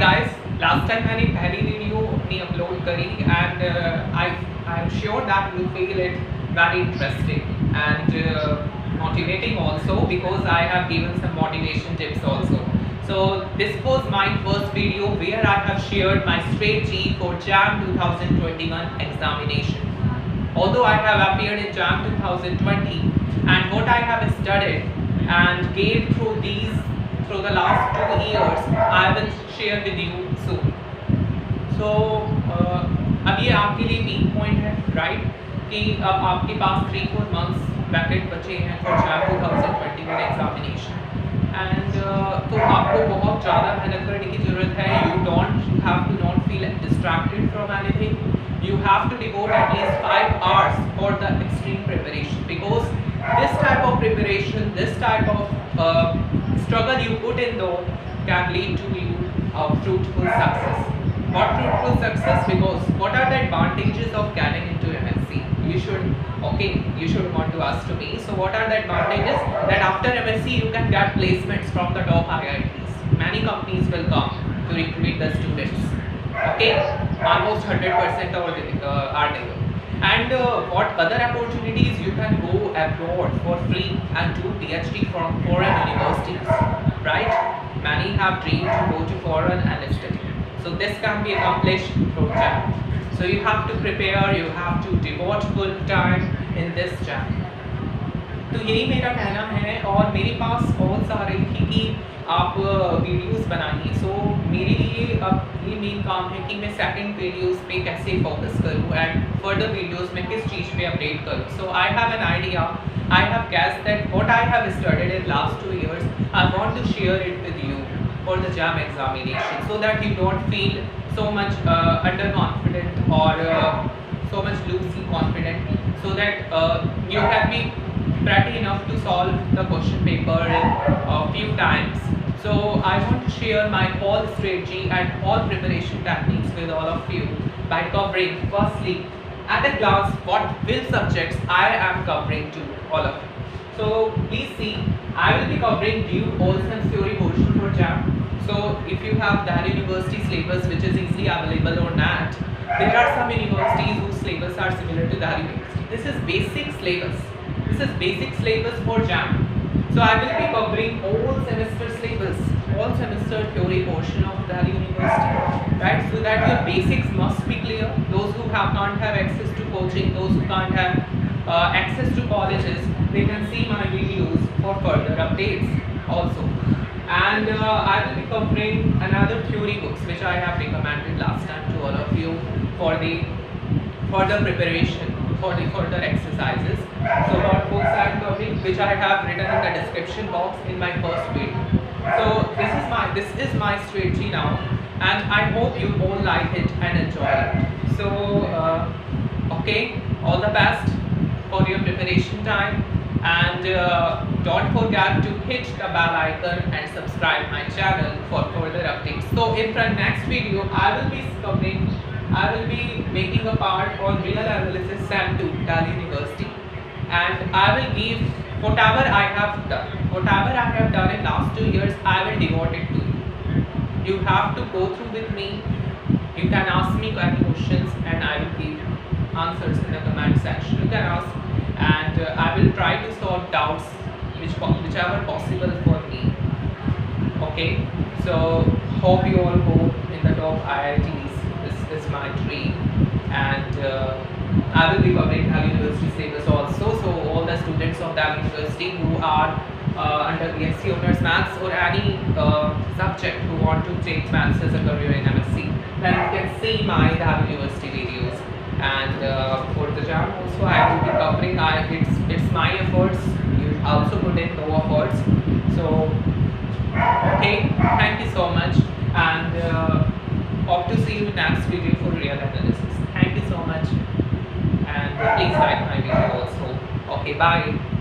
guys, last time मैंने पहली video अपनी अपलोड करी and I'm sure that you feel it very interesting and motivating also because I have given some motivation tips also. So this was my first video where I have shared my strategy for JAM 2021 examination. Although I have appeared in JAM 2020 and what I have studied and gained through the last 2 years, I will share with you soon. So अब ये आपके लिए main point है right कि अब आपके पास 3-4 months bracket बचे हैं फॉर JAM 2021 एग्जामिनेशन एंड तो आपको बहुत ज़्यादा मेहनत करने की ज़रूरत है. You don't have to not feel distracted from anything. You have to devote at least 5 hours for the extreme preparation because this type of preparation, this type of struggle you put in though can lead to you a fruitful success. What fruitful success? Because what are the advantages of getting into MSc? You should want to ask to me. So what are the advantages? That after MSc you can get placements from the top IITs. Many companies will come to recruit the students. Okay, almost 100% are there. And what other opportunities? You can go abroad for free and do PhD from foreign universities, right? Many have dreamed to go to foreign and study. So this can be accomplished through JAM. So you have to prepare, you have to devote full time in this JAM. तो यही मेरा कहना है और मेरे पास बहुत सारे थी कि आप वीडियोस बनाइए. सो मेरे लिए अब ये मेन काम है कि मैं सेकंड वीडियोस पे कैसे फोकस करूँ एंड फर्दर वीडियोस में किस चीज़ पे अपडेट करूँ. So I have an idea, I have guessed that what I have studied in last 2 years. I want to share it with you for the JAM examination so that you don't feel so much underconfident or so much loosely confident, so that you can be pretty enough to solve the question paper in a few times. So I want to share my whole strategy and all preparation techniques with all of you by covering firstly at a glance what will subjects I am covering to all of you. So please see, I will be covering due also and theory portion for JAM. So if you have that university syllabus which is easily available on NAT, there are some universities whose syllabus are similar to that university. This is basic syllabus. This is basic syllabus for JAM. So I will be covering all semester syllabus, all semester theory portion of that university, right? So that your basics must be clear. Those who can't have access to coaching, those who can't have access to colleges, they can see my videos for further updates also. And I will be covering another theory books which I have recommended last time to all of you for the further preparation, for the further exercises. So what books I am covering, which I have written in the description box in my first video. So this is my strategy now, and I hope you all like it and enjoy it. So okay, all the best for your preparation time, and don't forget to hit the bell icon and subscribe my channel for further updates. So in the next video I will be making a part on real analysis SAM 2 Delhi University, and I will give whatever I have done in last 2 years. I will devote it to you. You have to go through with me. You can ask me any questions and I will give answers in the comment section. You can ask and I will try to solve doubts whichever possible for me. Okay, so hope you all go in the top IITs. This is my dream, and I will be covering Delhi University syllabus also. So all the students of Delhi University who are under BSc Honors Maths or any subject who want to take Maths as a career in MSc, then you can see my Delhi University videos. And for the JAM also I will be covering. It's my efforts. You also put in no efforts. So okay, thank you so much, and hope to see you next video for real analysis. Thank you so much, and please like my video also. Okay, bye.